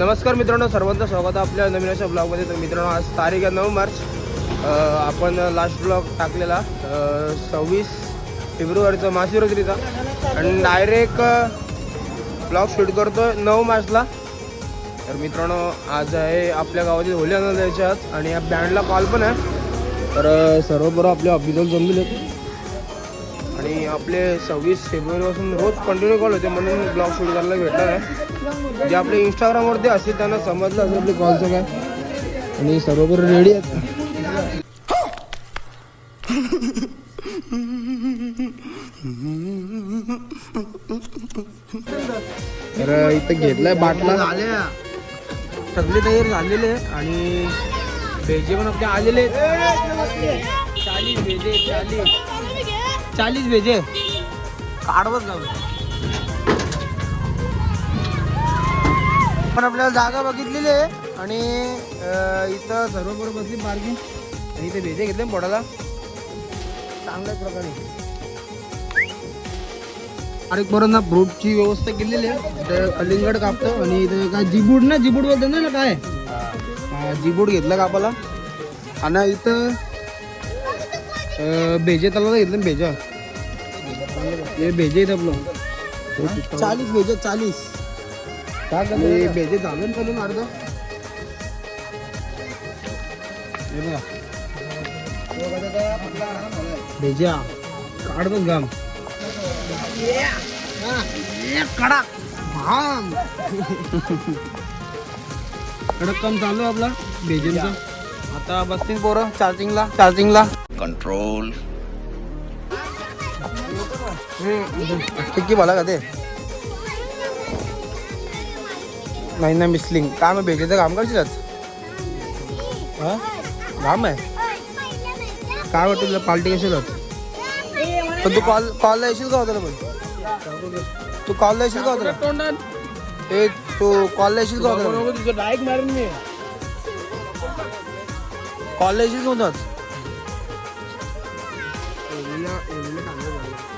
नमस्कार मित्रांनो, सर्वांचं स्वागत आहे आपल्या नवीन अशा ब्लॉगमध्ये. तर मित्रांनो, आज तारीख आहे 9 मार्च. आपण लास्ट ब्लॉग टाकलेला 26 फेब्रुवारीचा महाशिवरात्रीचा, आणि डायरेक्ट ब्लॉग शूट करतो 9 मार्चला. तर मित्रांनो, आज आहे आपल्या गावातील होली आनंद याच्यात, आणि या बँडला कॉल पण आहे. तर सर्व बरोबर आपले ऑफिसर जमलेले आणि आपले 26 फेब्रुवारीपासून रोज कंटिन्यू कॉल होते, म्हणून ब्लॉग शूट करायला भेटणार आहे. जे आपले इंस्टाग्रामवरती असतील त्यांना समजलं असेल आपले कॉलचं काय. आणि सर्व रेडी आहेत. तर इथं घेतलाय बाटला, सगळे तयार झालेले आणि भेजे पण आपले आलेले. 40 भेजे, 40 भेजे काढवत गाव. पण आपल्याला जागा बघितलेली आहे आणि इथं सर्व बरोबर बसली पार्किंग, आणि इथे भेजे घेतले पोटाला चांगल्याच प्रकारे. बारीक पोरांना फ्रूटची व्यवस्था केलेली आहे. इथे कलिंगड कापतो, आणि इथे काय जिबूड ना, जिबूड बोलतो ना काय, जिबूड घेतलं कापाला. आणि इथं भेजे तलाला घेतलं भेजा. हे भेजे आहेत आपलं 40 भेजे, 40 भेजे झालं चालून अर्धा. भेजा काढ बघ घाम, कडा घाम. कडक काम चालू आहे आपला भेजेंचा. आता बसतील पोरं चार्जिंगला कंट्रोल. टिक्की बोला का ते नाही ना, मिसलिंग काम आहे भेजेचं. काम करशील काम आहे काय वाटतं तुला? पार्टी कशी होत? पण तू कॉलला येशील का होता? पण तू कॉलला येशील का होता? ए तू कॉलला येशील का होता? डायरेक्ट मारून मी कॉलला येशील का होतात?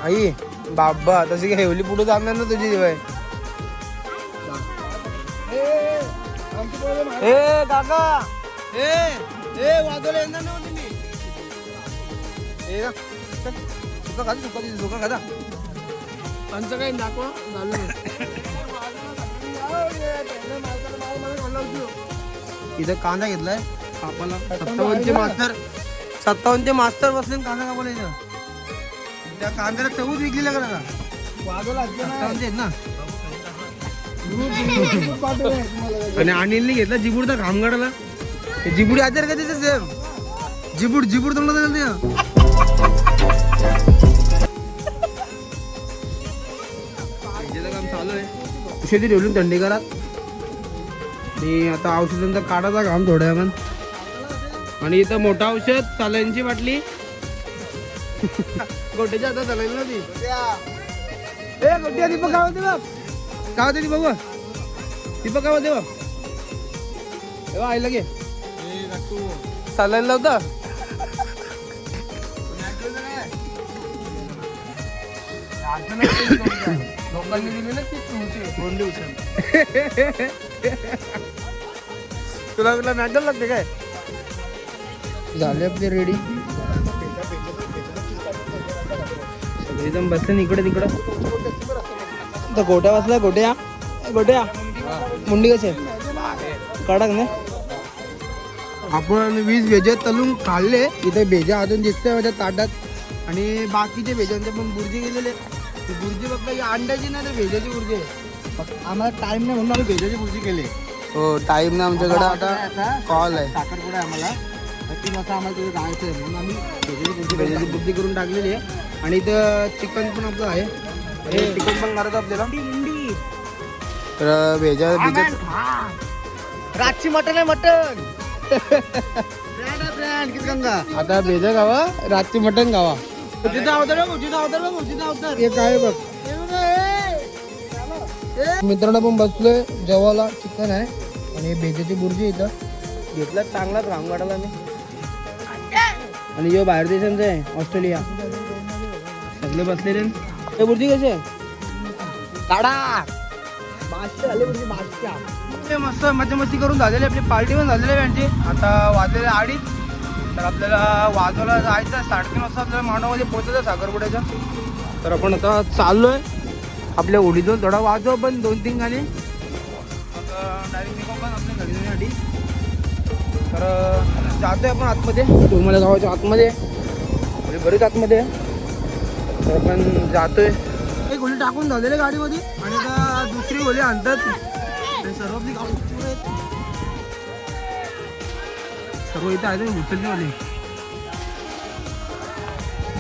आई बाबा तशी काय हेवली पुढे जाणार ना तुझी दिवाय. ए काका, ए वाजवले येणार ना तुम्ही. सुका खादा, सुका खादा आमचं काही दाखवा झालं. इथं कांदा घेतलाय कापाला. 57चे मास्तर बसले कांदा कापाला. इथं त्या कांद्याला चवच विकलेला का ना, 57 आहेत ना. आणि अनिलने घेतला जिबूडचा घामगाडाला. जिबुडी आजार का त्याचं सेम जिबूड तोंडाला घालते. काम चालू आहे. औषधी ठेवली थंडी घरात, आणि आता औषधांचा काढाचा घाम थोड्या वेळानं. आणि इथं मोठा औषध, चालायची बाटली. गोट्याच्या आता चालायला ना ती. ए गोट्या दीपक काय होते बाप, काय होते ती बघू दीपक काय होते बाप. तेव्हा आईला घे चालायला लावता. लोकांनी दिली ना तुला कुठला मॅडल लागते काय. झाले आपले रेडी. सगळेजण बसले इकडे तिकडं. तर गोट्या बसला. गोट्या मुंडी कशी कडक ना. आपण 20 भेजे तलून खाल्ले. इथे भेजा अजून दिसते माझ्या ताटात, आणि बाकीचे भेजांचे पण बुर्जी गेलेले. बुर्जी फक्त अंड्याची ना, ते भेजाची बुर्जी आहे. आम्हाला टाइम नाही म्हणून आम्ही भेजाची बुर्जी केली. हो टाइम नाही आमच्याकडे. आता कॉल आहे साखरपुडा आम्हाला 3 वाजता आम्हाला तिथे जायचं आहे, म्हणून आम्ही भेजाची बुर्जी करून टाकलेली आहे. आणि इथं चिकन पण आपलं आहे. चिकन पण करायचं आपल्याला. तर भेजा रातची मटन आहे, मटन. आता भेजा गावा, रातची मटन गावा. काय बघ मित्रांनो, पण बसलोय जेवायला. चिकन आहे आणि भेजाची बुर्जी इथं घेतला. चांगलाच राम काढायला मी. आणि जो बाहेर देशांचा आहे ऑस्ट्रेलिया, सगळे बसलेले. बुर्जी कशी आहे काढा. मस्त मजा मस्ती करून झालेली आपली पार्टी पण झालेली आहे यांची. आता वाजलेले 2:30. तर आपल्याला वाजवायला जायचं 3:30 वाजता आपल्याला मांडवामध्ये पोहोचायचं साखरपुड्याच्या. तर आपण आता चाललोय आपल्या ओढीतून. थोडा वाजव पण 2-3 गाणी डायरेक्ट निघू पण आपल्या घरी जाण्यासाठी. तर जातोय आपण आतमध्ये, तुम्हाला गावाच्या आतमध्ये म्हणजे बरेच आतमध्ये आहे. तर आपण जातोय. एक गोळी टाकून झालेले गाडीमध्ये आणि आता दुसरी गोळी आणतात. सर्व आपली गाडी आहेत, सर्व इथे आहे. उचलली वाली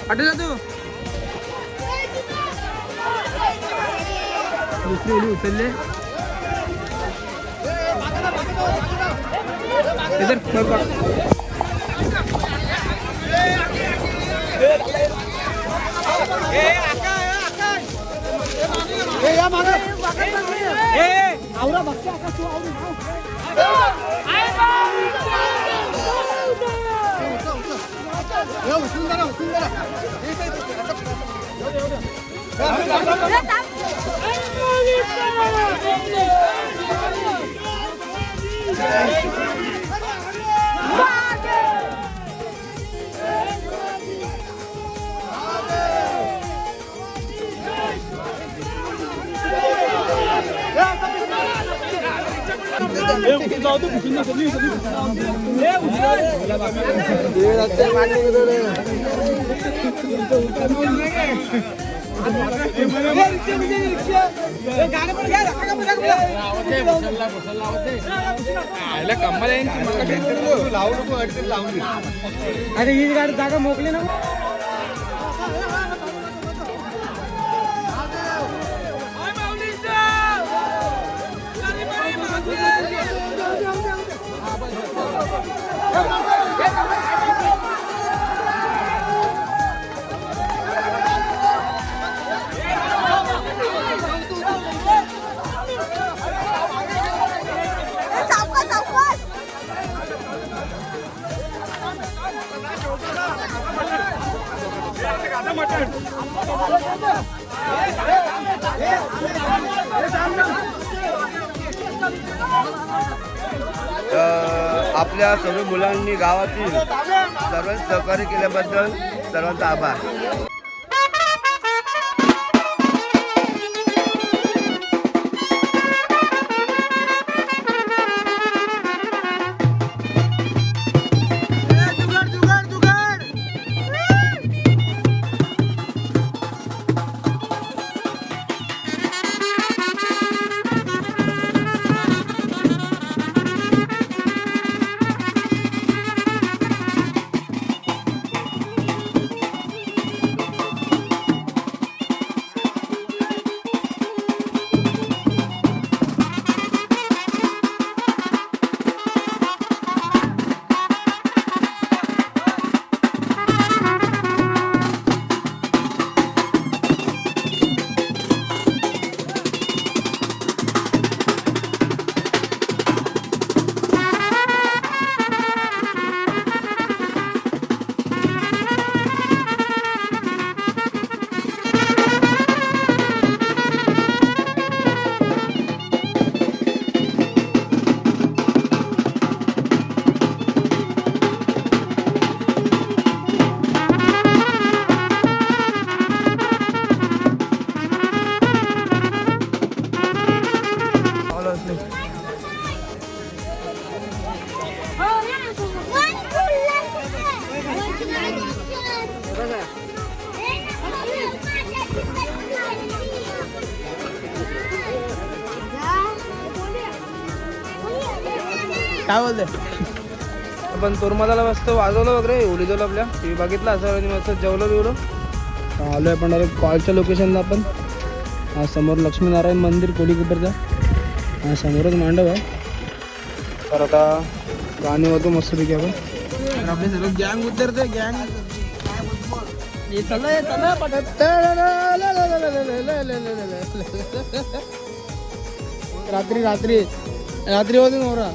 पाटील तू दुसरी गोळी उचलले. अरे ही गाडी जागा मोकली ना. आपल्या सर्व मुलांनी गावातील सर्वांनी सहकार्य केल्याबद्दल सर्वांचा आभार. काय बोलते आपण तोरमाला मस्त वाजवलं वगैरे ओलीजवलं आपल्या टी व्ही बघितला असं आणि मस्त जेवलं बिवलं. आलो आहे आपण डायरेक्ट कॉलच्या लोकेशनला. आपण हा समोर लक्ष्मीनारायण मंदिर कोलीकुपरचा हा समोरच मांडव आहे. तर आता गाणी वाजू मस्तपैकी आपण. तर आपले सगळं गँग उतरते गँग रात्री रात्री रात्री वाजून मोरा.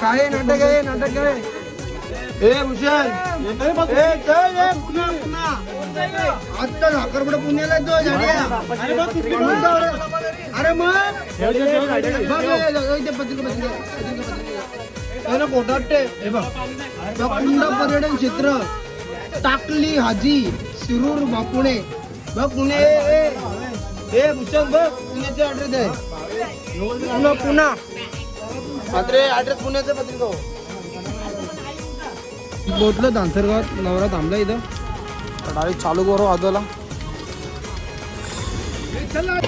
काय नाटक आहे नाटक आहे ए भूषण आता साखरपुडा पुण्याला येतो झाडिया अरे मग कोटाटे हे बघ कुंड पर्यटन क्षेत्र टाकली हाजी शिरूर बापुणे बघ पुणे हे भूषण बघ पुण्याचे ऍड्रेस आहे पुन्हा ऍड्रेस पुण्याचं पत्रिका पोहोचलं धानसरगावात नवरा थांबला इथं डायरेक्ट चालू करू आदोला मित्रांनो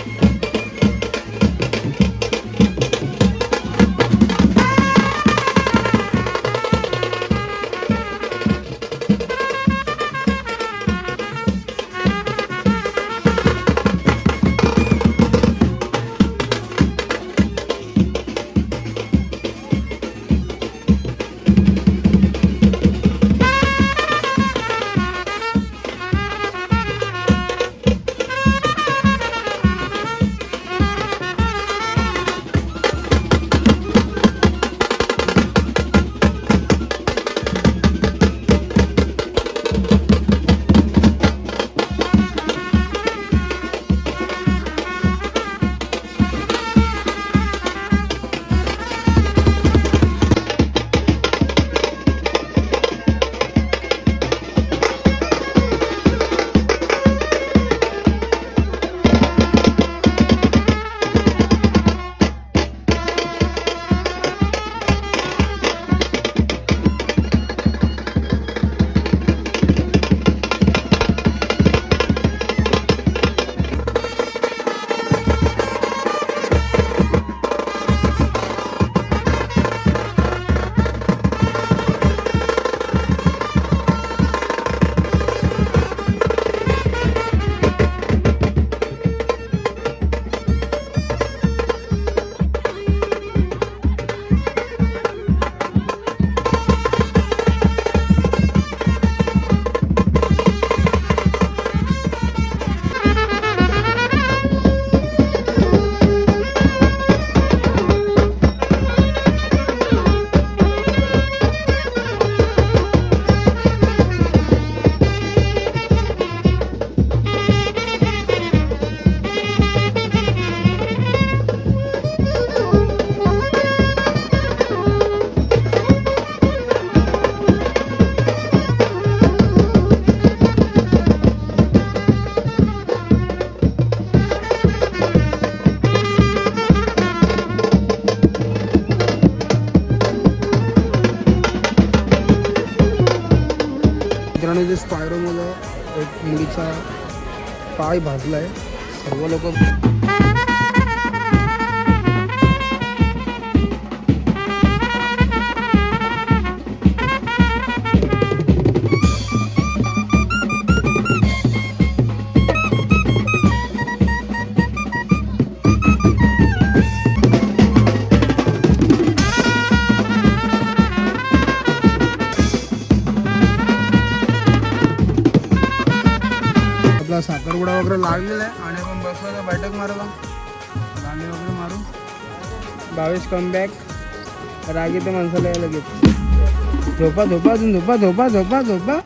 स्पायरो मध्ये एक मुलीचा पाय भाजलाय सर्व लोक साखरपुडा वगैरे लागलेला आहे आणि आपण बसलो बैठक मारायला गाणे वगैरे मारू 22 कमबॅक राग येते माणसाला यायला लगेच झोपा झोपा अजून झोपा झोपा झोपा झोपा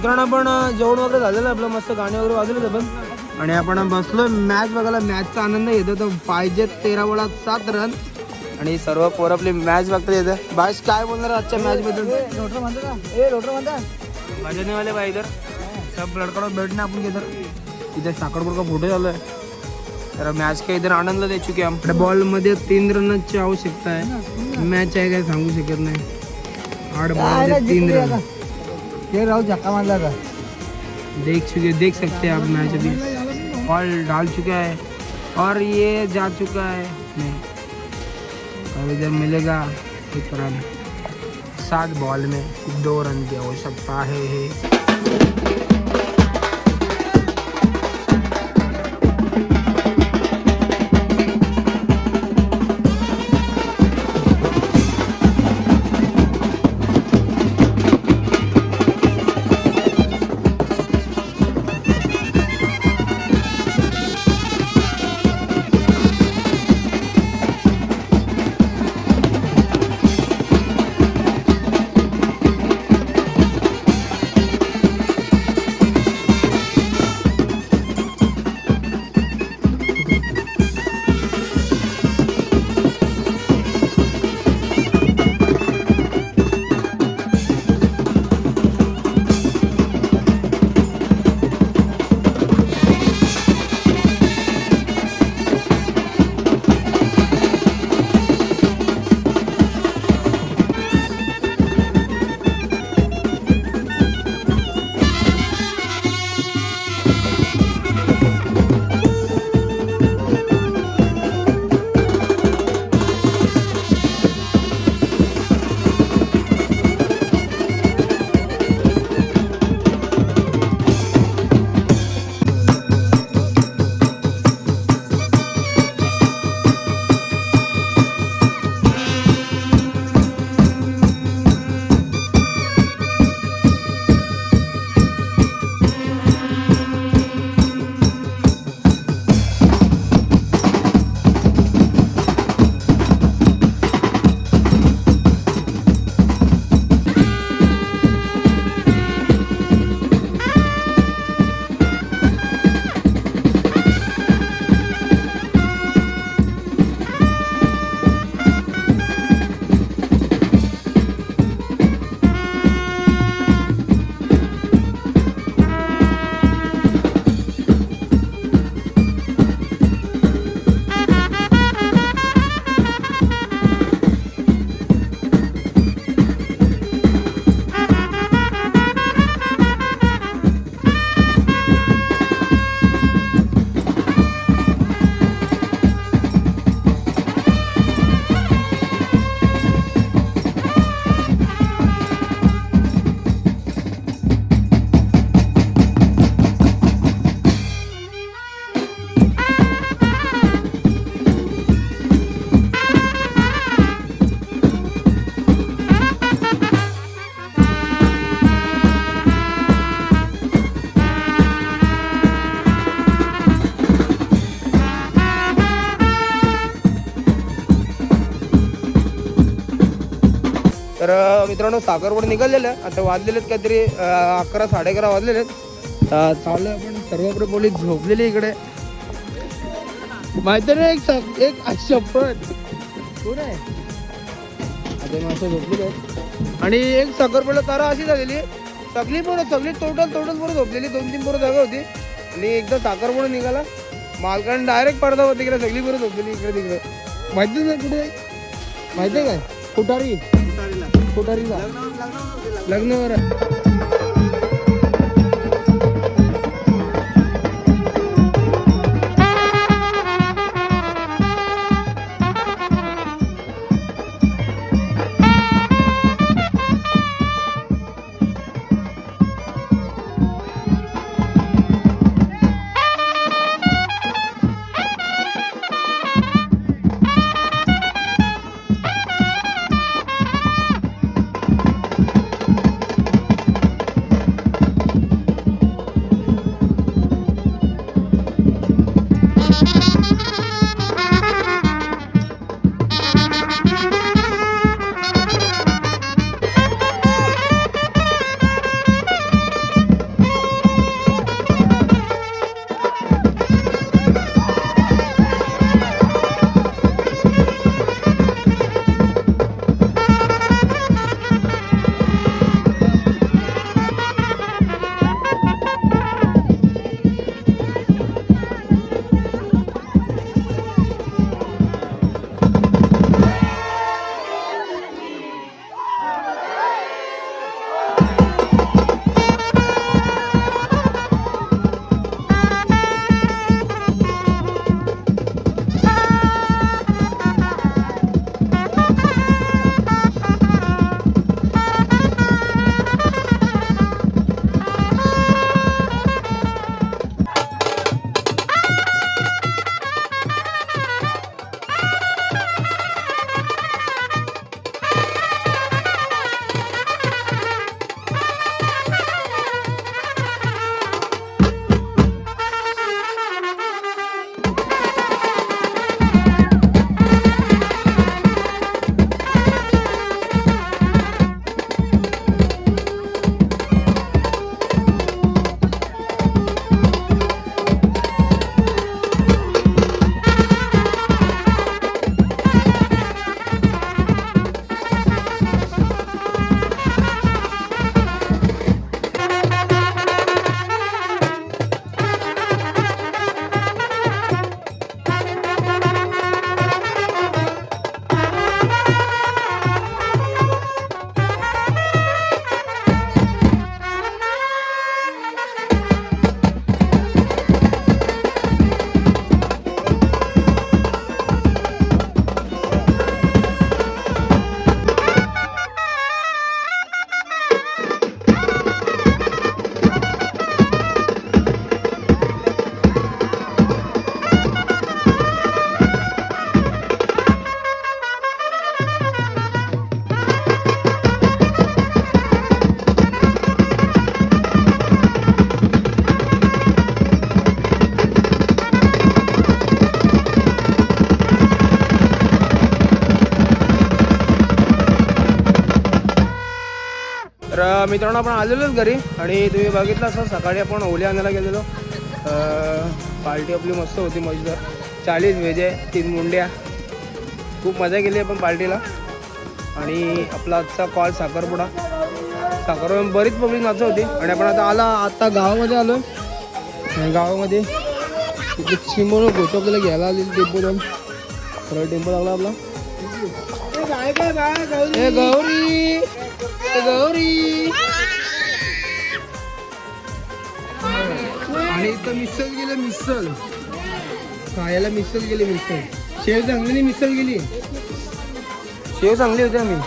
मित्रांनो आपण जेवण वगैरे झालेलं आपलं, मस्त गाणे वगैरे वाजवले पण, आणि आपण बसलो मॅच बघायला. मॅचचा आनंद घेतो. तर पाहिजे 13 बॉलात 7 रन आणि सर्व पोर आपली मॅच बघता येतं. बाईश काय बोलणार आजच्या मॅच बद्दल? मजा नाही वाले भाई, इधर सब लड़का बैठने आपण इधर इधर साखरपुर का फोटो चालू आहे. तर मॅच का इधर आनंद दे चुके हम. बॉल मध्ये 3 रनची आवश्यकता आहे. मॅच आहे काय सांगू शकत नाही. 8 बॉल मध्ये 3 रन झक्का मारला था. देख सकते हैं आप मैच अभी. बॉल डाल चुका है और ये जा चुका है नहीं. और इधर मिलेगा 1 रन. 7 बॉल में 2 रन की आवश्यकता है. तर मित्रांनो साखरपुडा निघालेलं आहे. आता वाजलेले आहेत काहीतरी 11 11:30 वाजलेले आहेत. चालू आपण सर्वकडे पोलीस झोपलेले इकडे माहिती नाही. एक शपथ कोण आहे आता माणसं झोपलेले आहेत. आणि एक साखरपुडा तारा अशी झालेली सगळी टोटल पोरं झोपलेली. 2-3 पोरं जागा होती आणि एकदा साखरपुडा निघाला मालकाने डायरेक्ट पडदा होती तिकडे. सगळी पोरं झोपलेली इकडे तिकडे. माहितीच नाही कुठे माहिती आहे काय कोठारीला लग्नावर. मित्रांनो आपण आलेलोच घरी आणि तुम्ही बघितलं असं सकाळी आपण ओली आणायला गेलेलो. पार्टी आपली मस्त होती मजेदार. 40 व्हेज आहे 3 मुंड्या. खूप मजा केली आपण पार्टीला. आणि आपला आजचा कॉल साखरपुडा. साखरपुड्यात बरीच पब्लिक नाचत होती आणि आपण आता गावामध्ये आलो. गावामध्ये तिथे चिमून होतो आपल्याला घ्यायला आलेली टेम्पो जाऊन. खरं टेम्पो लागला आपला. ए गौरी गौरी. आणि इथं मिसल गेलं. मिसल खायला मिसल गेली. मिसल शेव चांगली नाही. मिसल गेली. शेव चांगली होती आम्ही.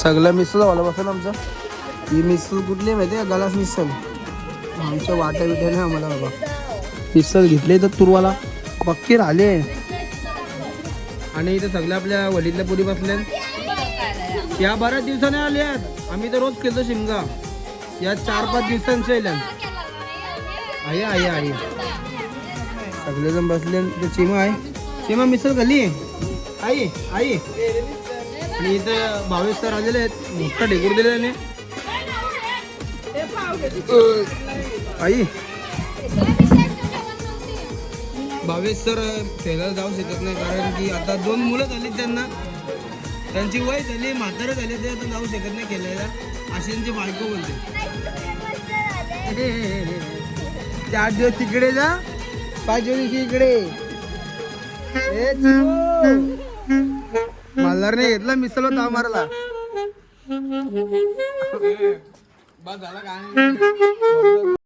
सगळं मिसल वाला बसेल आमचं. ही मिसल कुठली माहिती आहे? गलास मिसल. आमच्या वाट्या बिट्या नाही आम्हाला बाबा. मिसल घेतले तर तुरवाला पक्की राहिले. आणि इथे सगळ्या आपल्या वडीतल्या पुरी बसल्या. या बऱ्याच दिवसाने आल्यात. आम्ही तर रोज केलो शिमगा. या 4-5 दिवसांच्या आहे. आहे आहे सगळेजण बसले. चिमा आहे. चिमा मिसल खाली आई आई. आणि इथं 22 सर आलेले आहेत. मोठा ढेकूर दिलेला आहे आई. 22 सर खेळायला जाऊ शकत नाही कारण की आता 2 मुलं झालीत त्यांना. त्यांची वय झाली. म्हातारं झाले ते आता जाऊ शकत नाही खेळायला. अशी त्यांची बायको बोलते. 4 दिवस तिकडे जा 5 दिवस इकडे. मल्हारने घेतला मिसळ ताव मारला. बस झाला काय.